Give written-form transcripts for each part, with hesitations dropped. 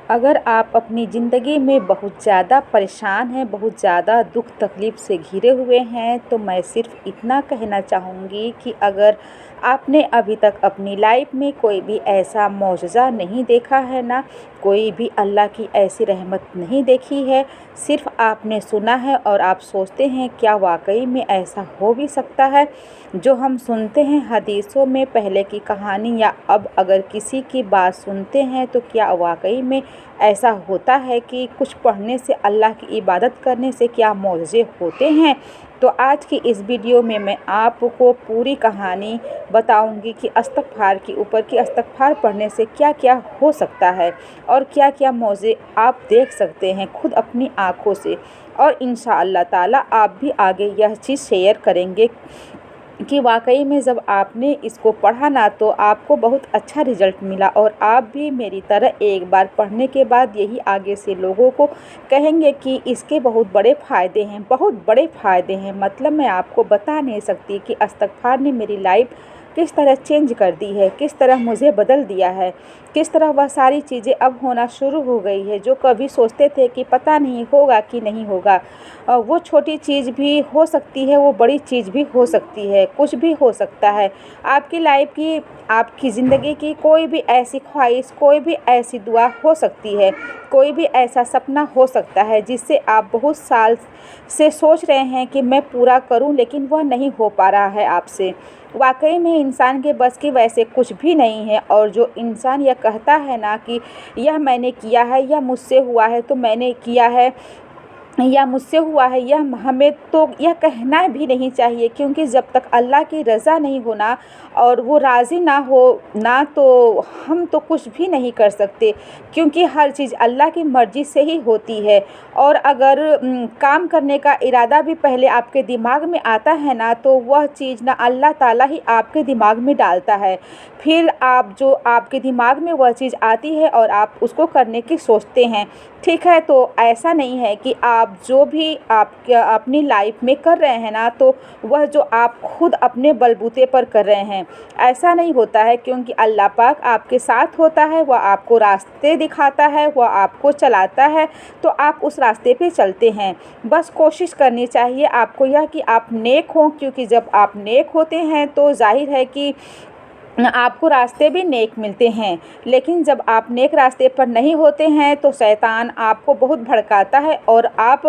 अगर आप अपनी ज़िंदगी में बहुत ज़्यादा परेशान हैं, बहुत ज़्यादा दुख तकलीफ़ से घिरे हुए हैं, तो मैं सिर्फ़ इतना कहना चाहूँगी कि अगर आपने अभी तक अपनी लाइफ में कोई भी ऐसा मौजज़ा नहीं देखा है ना, कोई भी अल्लाह की ऐसी रहमत नहीं देखी है, सिर्फ़ आपने सुना है और आप सोचते हैं क्या वाक़ई में ऐसा हो भी सकता है। जो हम सुनते हैं हदीसों में पहले की कहानी या अब अगर किसी की बात सुनते हैं तो क्या वाक़ई में ऐसा होता है कि कुछ पढ़ने से, अल्लाह की इबादत करने से क्या मौज़े होते हैं। तो आज की इस वीडियो में मैं आपको पूरी कहानी बताऊंगी कि इस्तग़फ़ार के ऊपर कि इस्तग़फ़ार पढ़ने से क्या क्या हो सकता है और क्या क्या मौज़े आप देख सकते हैं खुद अपनी आँखों से। और इंशाअल्लाह ताला आप भी आगे यह चीज़ शेयर करेंगे कि वाक़ई में जब आपने इसको पढ़ा ना तो आपको बहुत अच्छा रिज़ल्ट मिला और आप भी मेरी तरह एक बार पढ़ने के बाद यही आगे से लोगों को कहेंगे कि इसके बहुत बड़े फ़ायदे हैं, बहुत बड़े फ़ायदे हैं। मतलब मैं आपको बता नहीं सकती कि इस्तग़फ़ार ने मेरी लाइफ किस तरह चेंज कर दी है, किस तरह मुझे बदल दिया है, किस तरह वह सारी चीज़ें अब होना शुरू हो गई है जो कभी सोचते थे कि पता नहीं होगा कि नहीं होगा। वो छोटी चीज़ भी हो सकती है, वो बड़ी चीज़ भी हो सकती है, कुछ भी हो सकता है। आपकी लाइफ की, आपकी ज़िंदगी की कोई भी ऐसी ख्वाहिश, कोई भी ऐसी दुआ हो सकती है, कोई भी ऐसा सपना हो सकता है जिससे आप बहुत साल से सोच रहे हैं कि मैं पूरा करूं, लेकिन वह नहीं हो पा रहा है आपसे। वाक़ई में इंसान के बस की वैसे कुछ भी नहीं है। और जो इंसान यह कहता है ना कि यह मैंने किया है, यह मुझसे हुआ है तो मैंने किया है, या मुझसे हुआ है, यह हमें तो यह कहना भी नहीं चाहिए, क्योंकि जब तक अल्लाह की रज़ा नहीं होना और वो राज़ी ना हो ना तो हम तो कुछ भी नहीं कर सकते, क्योंकि हर चीज़ अल्लाह की मर्ज़ी से ही होती है। और अगर काम करने का इरादा भी पहले आपके दिमाग में आता है ना तो वह चीज़ ना अल्लाह ताला ही आपके दिमाग में डालता है। फिर आप जो आपके दिमाग में वह चीज़ आती है और आप उसको करने की सोचते हैं, ठीक है। तो ऐसा नहीं है कि आप जो भी आप अपनी लाइफ में कर रहे हैं ना तो वह जो आप खुद अपने बलबूते पर कर रहे हैं, ऐसा नहीं होता है, क्योंकि अल्लाह पाक आपके साथ होता है, वह आपको रास्ते दिखाता है, वह आपको चलाता है, तो आप उस रास्ते पे चलते हैं। बस कोशिश करनी चाहिए आपको यह कि आप नेक हों, क्योंकि जब आप नेक होते हैं तो जाहिर है कि आपको रास्ते भी नेक मिलते हैं। लेकिन जब आप नेक रास्ते पर नहीं होते हैं तो शैतान आपको बहुत भड़काता है और आप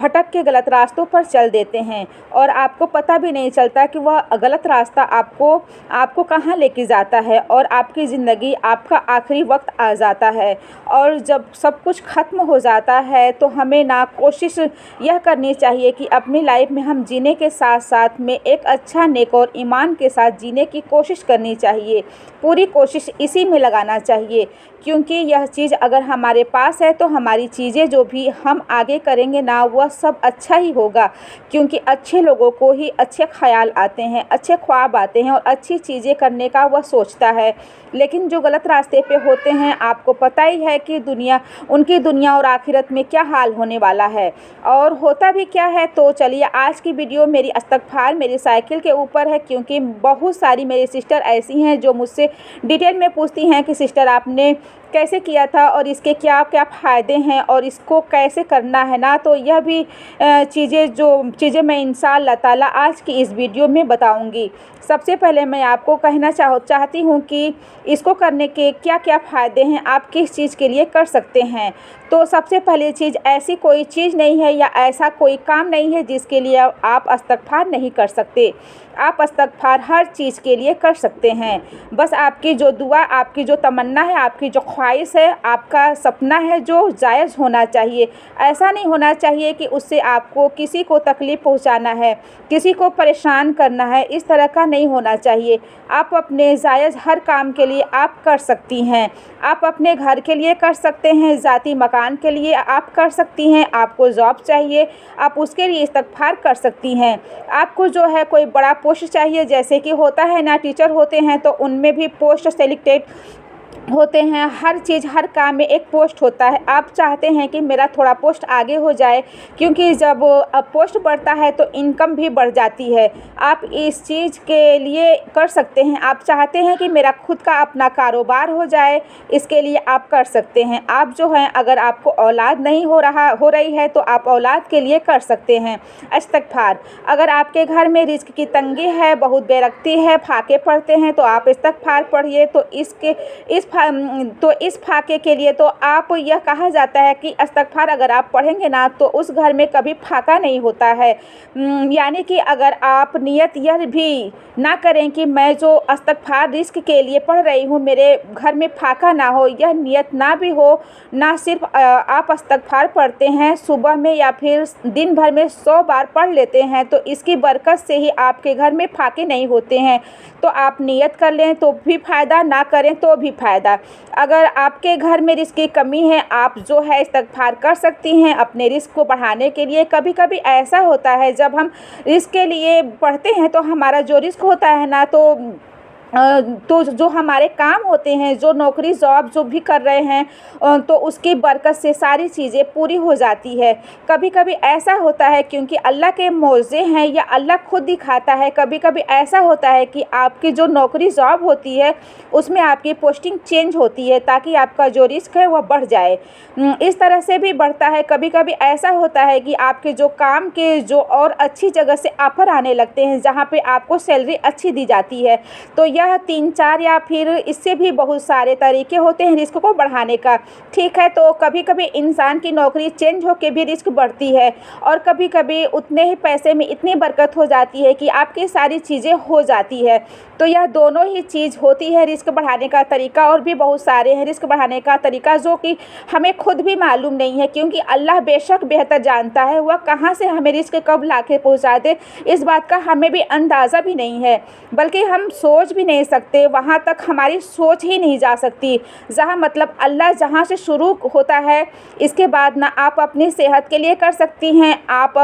भटक के गलत रास्तों पर चल देते हैं और आपको पता भी नहीं चलता कि वह गलत रास्ता आपको आपको कहाँ लेके जाता है और आपकी ज़िंदगी, आपका आखिरी वक्त आ जाता है। और जब सब कुछ ख़त्म हो जाता है तो हमें ना कोशिश यह करनी चाहिए कि अपनी लाइफ में हम जीने के साथ साथ में एक अच्छा नेक और ईमान के साथ जीने की कोशिश करनी चाहिए। पूरी कोशिश इसी में लगाना चाहिए, क्योंकि यह चीज़ अगर हमारे पास है तो हमारी चीज़ें जो भी हम आगे करेंगे ना वह सब अच्छा ही होगा, क्योंकि अच्छे लोगों को ही अच्छे ख्याल आते हैं, अच्छे ख्वाब आते हैं और अच्छी चीज़ें करने का वह सोचता है। लेकिन जो गलत रास्ते पे होते हैं, आपको पता ही है कि उनकी दुनिया और आखिरत में क्या हाल होने वाला है और होता भी क्या है। तो चलिए, आज की वीडियो मेरी इस्तग़फ़ार मेरी साइकिल के ऊपर है, क्योंकि बहुत सारी मेरी सिस्टर ऐसी हैं जो मुझसे डिटेल में पूछती हैं कि सिस्टर आपने कैसे किया था और इसके क्या क्या फ़ायदे हैं और इसको कैसे करना है ना। तो यह भी चीज़ें मैं इंशाअल्लाह ताला आज की इस वीडियो में बताऊंगी। सबसे पहले मैं आपको कहना चाहती हूँ कि इसको करने के क्या क्या फ़ायदे हैं, आप किस चीज़ के लिए कर सकते हैं। तो सबसे पहली चीज़, ऐसी कोई चीज़ नहीं है या ऐसा कोई काम नहीं है जिसके लिए आप इस्तग़फ़ार नहीं कर सकते। आप इस्तग़फ़ार हर चीज़ के लिए कर सकते हैं। बस आपकी जो दुआ, आपकी जो तमन्ना है, आपकी जो ख्वाहिश है, आपका सपना है, जो जायज़ होना चाहिए। ऐसा नहीं होना चाहिए कि उससे आपको किसी को तकलीफ़ पहुंचाना है, किसी को परेशान करना है, इस तरह का नहीं होना चाहिए। आप अपने जायज़ हर काम के लिए आप कर सकती हैं। आप अपने घर के लिए कर सकते हैं, ज़ाती मकान के लिए आप कर सकती हैं। आपको जॉब चाहिए, आप उसके लिए इस्तग़फ़ार कर सकती हैं। आपको जो है कोई बड़ा पोस्ट चाहिए, जैसे कि होता है ना, टीचर होते हैं तो उनमें भी पोस्ट सेलेक्टेड होते हैं, हर चीज़ हर काम में एक पोस्ट होता है। आप चाहते हैं कि मेरा थोड़ा पोस्ट आगे हो जाए, क्योंकि जब पोस्ट बढ़ता है तो इनकम भी बढ़ जाती है। आप इस चीज़ के लिए कर सकते हैं। आप चाहते हैं कि मेरा खुद का अपना कारोबार हो जाए, इसके लिए आप कर सकते हैं। आप जो हैं, अगर आपको औलाद नहीं हो रही है तो आप औलाद के लिए कर सकते हैं इस्तिग़फ़ार। अगर आपके घर में रिज़्क़ की तंगी है, बहुत बेरख्ती है, फाके पड़ते हैं, तो आप इस्तिग़फ़ार पढ़िए। तो इस फाके के लिए तो आप, यह कहा जाता है कि इस्तिग़फ़ार अगर आप पढ़ेंगे ना तो उस घर में कभी फाका नहीं होता है। यानी कि अगर आप नियत यह भी ना करें कि मैं जो इस्तिग़फ़ार रिज़्क़ के लिए पढ़ रही हूँ, मेरे घर में फाका ना हो, यह नियत ना भी हो, ना सिर्फ आप इस्तिग़फ़ार पढ़ते हैं सुबह में या फिर दिन भर में 100 बार पढ़ लेते हैं, तो इसकी बरकत से ही आपके घर में फाके नहीं होते हैं। तो आप नियत कर लें तो भी फ़ायदा, ना करें तो भी फ़ायदा। अगर आपके घर में रिज़्क़ की कमी है, आप जो है इस्तिग़फ़ार कर सकती हैं अपने रिज़्क़ को बढ़ाने के लिए। कभी-कभी ऐसा होता है, जब हम रिज़्क़ के लिए पढ़ते हैं तो हमारा जो रिज़्क़ होता है ना, तो जो हमारे काम होते हैं, जो नौकरी जॉब जो भी कर रहे हैं, तो उसकी बरकत से सारी चीज़ें पूरी हो जाती है। कभी-कभी ऐसा होता है, क्योंकि अल्लाह के मौज़े हैं या अल्लाह खुद दिखाता है। कभी-कभी ऐसा होता है कि आपकी जो नौकरी जॉब होती है उसमें आपकी पोस्टिंग चेंज होती है, ताकि आपका जो रिस्क है वह बढ़ जाए। इस तरह से भी बढ़ता है। कभी-कभी ऐसा होता है कि आपके जो काम के जो और अच्छी जगह से ऑफ़र आने लगते हैं, जहाँ पे आपको सैलरी अच्छी दी जाती है। तो यह 3-4 या फिर इससे भी बहुत सारे तरीके होते हैं रिस्क को बढ़ाने का। ठीक है, तो कभी-कभी इंसान की नौकरी चेंज होके भी रिस्क बढ़ती है, और कभी-कभी उतने ही पैसे में इतनी बरकत हो जाती है कि आपकी सारी चीज़ें हो जाती है। तो यह दोनों ही चीज़ होती है रिस्क बढ़ाने का तरीका, और भी बहुत सारे हैं रिस्क बढ़ाने का तरीका जो कि हमें खुद भी मालूम नहीं है, क्योंकि अल्लाह बेशक बेहतर जानता है वह कहाँ से हमें रिस्क कब ला के पहुँचा दे, इस बात का हमें भी अंदाज़ा भी नहीं है। बल्कि हम सोच भी नहीं सकते, वहाँ तक हमारी सोच ही नहीं जा सकती जहाँ, मतलब अल्लाह जहाँ से शुरू होता है, इसके बाद ना आप अपनी सेहत के लिए कर सकती हैं। आप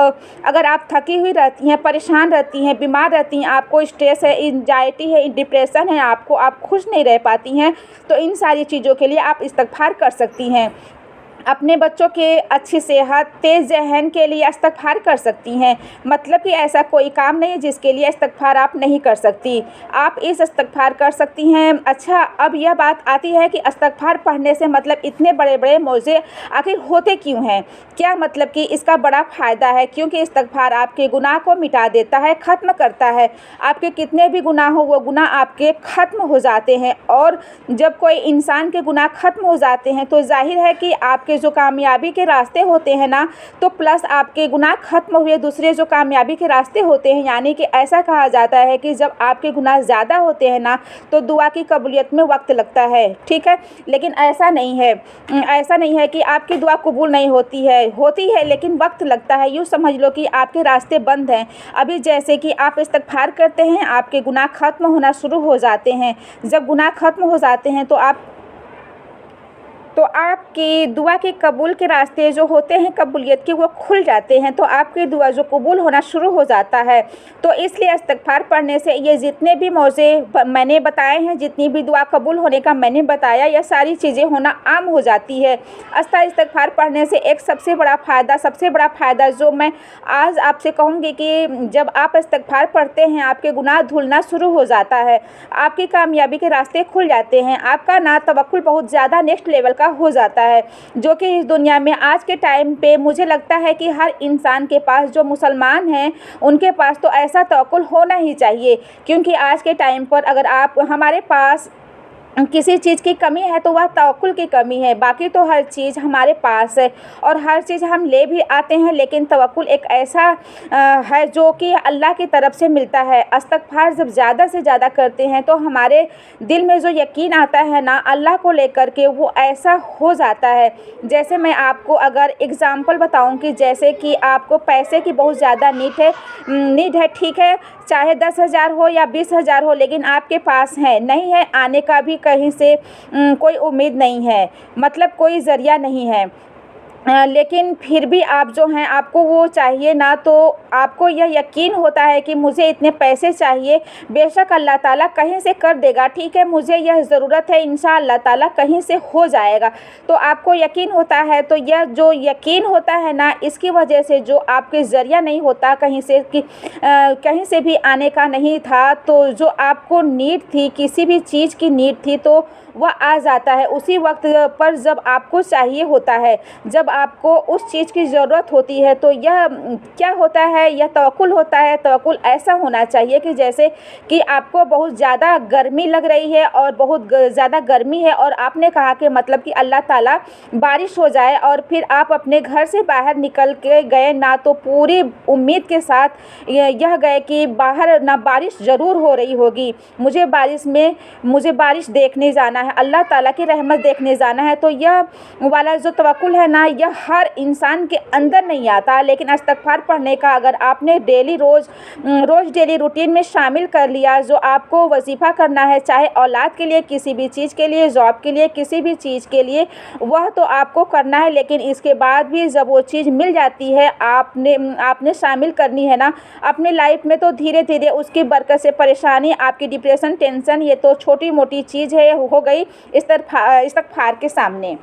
अगर आप थकी हुई रहती हैं, परेशान रहती हैं, बीमार रहती हैं, आपको स्ट्रेस है, एंजाइटी है, डिप्रेशन है, आप खुश नहीं रह पाती हैं, तो इन सारी चीज़ों के लिए आप इस्तिग़फ़ार कर सकती हैं। अपने बच्चों के अच्छी सेहत, तेज़ ज़हन के लिए इस्तिग़फ़ार कर सकती हैं। मतलब कि ऐसा कोई काम नहीं है जिसके लिए इस्तिग़फ़ार आप नहीं कर सकती, आप इस इस्तिग़फ़ार कर सकती हैं। अच्छा, अब यह बात आती है कि इस्तिग़फ़ार पढ़ने से मतलब इतने बड़े-बड़े मौज़े आखिर होते क्यों हैं? क्या मतलब कि इसका बड़ा फ़ायदा है? क्योंकि इस्तिग़फ़ार आपके गुनाह को मिटा देता है, ख़त्म करता है। आपके कितने भी गुनाह हो, वो गुनाह आपके ख़त्म हो जाते हैं, और जब कोई इंसान के गुनाह ख़त्म हो जाते हैं तो ज़ाहिर है कि आपके जो कामयाबी के रास्ते होते हैं ना, तो प्लस आपके गुनाह ख़त्म हुए, दूसरे जो कामयाबी के रास्ते होते हैं, यानी कि ऐसा कहा जाता है कि जब आपके गुनाह ज़्यादा होते हैं ना, तो दुआ की कबूलियत में वक्त लगता है। ठीक है, लेकिन ऐसा नहीं है कि आपकी दुआ कबूल नहीं होती है लेकिन वक्त लगता है। यूँ समझ लो कि आपके रास्ते बंद हैं। अभी जैसे कि आप इस्तिग़फ़ार करते हैं, आपके गुनाह ख़त्म होना शुरू हो जाते हैं। जब गुनाह ख़त्म हो जाते हैं तो आपकी दुआ के कबूल के रास्ते जो होते हैं कबूलियत के, वो खुल जाते हैं, तो आपकी दुआ जो कबूल होना शुरू हो जाता है। तो इसलिए इस्तिग़फ़ार पढ़ने से ये जितने भी मौज़े मैंने बताए हैं, जितनी भी दुआ कबूल होने का मैंने बताया, यह सारी चीज़ें होना आम हो जाती है। इस्तिग़फ़ार पढ़ने से एक सबसे बड़ा फ़ायदा जो मैं आज आपसे कहूँगी कि जब आप इस्तिग़फ़ार पढ़ते हैं, आपके गुनाह धुलना शुरू हो जाता है, आपकी कामयाबी के रास्ते खुल जाते हैं, आपका ना तवक्कुल बहुत ज़्यादा नेक्स्ट लेवल का हो जाता है, जो कि इस दुनिया में आज के टाइम पे मुझे लगता है कि हर इंसान के पास, जो मुसलमान हैं उनके पास तो ऐसा तवक्कुल होना ही चाहिए। क्योंकि आज के टाइम पर अगर हमारे पास किसी चीज़ की कमी है तो वह तवक्कुल की कमी है, बाकी तो हर चीज़ हमारे पास है और हर चीज़ हम ले भी आते हैं, लेकिन तवक्कुल एक ऐसा है जो कि अल्लाह की तरफ से मिलता है। इस्तिग़फ़ार जब ज़्यादा से ज़्यादा करते हैं तो हमारे दिल में जो यकीन आता है ना अल्लाह को लेकर के, वो ऐसा हो जाता है। जैसे मैं आपको अगर एग्ज़ाम्पल बताऊं कि जैसे कि आपको पैसे की बहुत ज़्यादा नीड है, ठीक है, चाहे 10,000 हो या 20,000 हो, लेकिन आपके पास है, नहीं है, आने का भी कहीं से कोई उम्मीद नहीं है, मतलब कोई ज़रिया नहीं है। लेकिन फिर भी आप जो हैं आपको वो चाहिए ना, तो आपको यह यकीन होता है कि मुझे इतने पैसे चाहिए, बेशक अल्लाह ताला कहीं से कर देगा, ठीक है, मुझे यह ज़रूरत है, इंशाअल्लाह अल्लाह ताला कहीं से हो जाएगा। तो आपको यकीन होता है, तो यह जो यकीन होता है ना, इसकी वजह से जो आपके ज़रिया नहीं होता कहीं से कि कहीं से भी आने का नहीं था, तो जो आपको नीड थी, किसी भी चीज़ की नीड थी, तो वह आ जाता है उसी वक्त पर जब आपको चाहिए होता है, जब आपको उस चीज़ की ज़रूरत होती है। तो यह क्या होता है, यह तवक्कुल होता है। तवक्कुल ऐसा होना चाहिए कि जैसे कि आपको बहुत ज़्यादा गर्मी लग रही है और बहुत ज़्यादा गर्मी है, और आपने कहा कि मतलब कि अल्लाह ताला बारिश हो जाए, और फिर आप अपने घर से बाहर निकल के गए ना, तो पूरी उम्मीद के साथ यह गए कि बाहर ना बारिश ज़रूर हो रही होगी, मुझे बारिश देखने जाना है, अल्लाह ताला की रहमत देखने जाना है। तो यह वाला जो तवक्कुल है ना, यह हर इंसान के अंदर नहीं आता। लेकिन इस्तिग़फ़ार पढ़ने का अगर आपने रोज़ डेली रूटीन में शामिल कर लिया, जो आपको वजीफ़ा करना है, चाहे औलाद के लिए, किसी भी चीज़ के लिए, जॉब के लिए, किसी भी चीज़ के लिए, वह तो आपको करना है। लेकिन इसके बाद भी जब वो चीज़ मिल जाती है, आपने शामिल करनी है ना अपनी लाइफ में, तो धीरे धीरे उसकी बरकत से परेशानी, आपकी डिप्रेशन, टेंशन, ये तो छोटी मोटी चीज़ है, हो गई इस्तिग़फ़ार के सामने।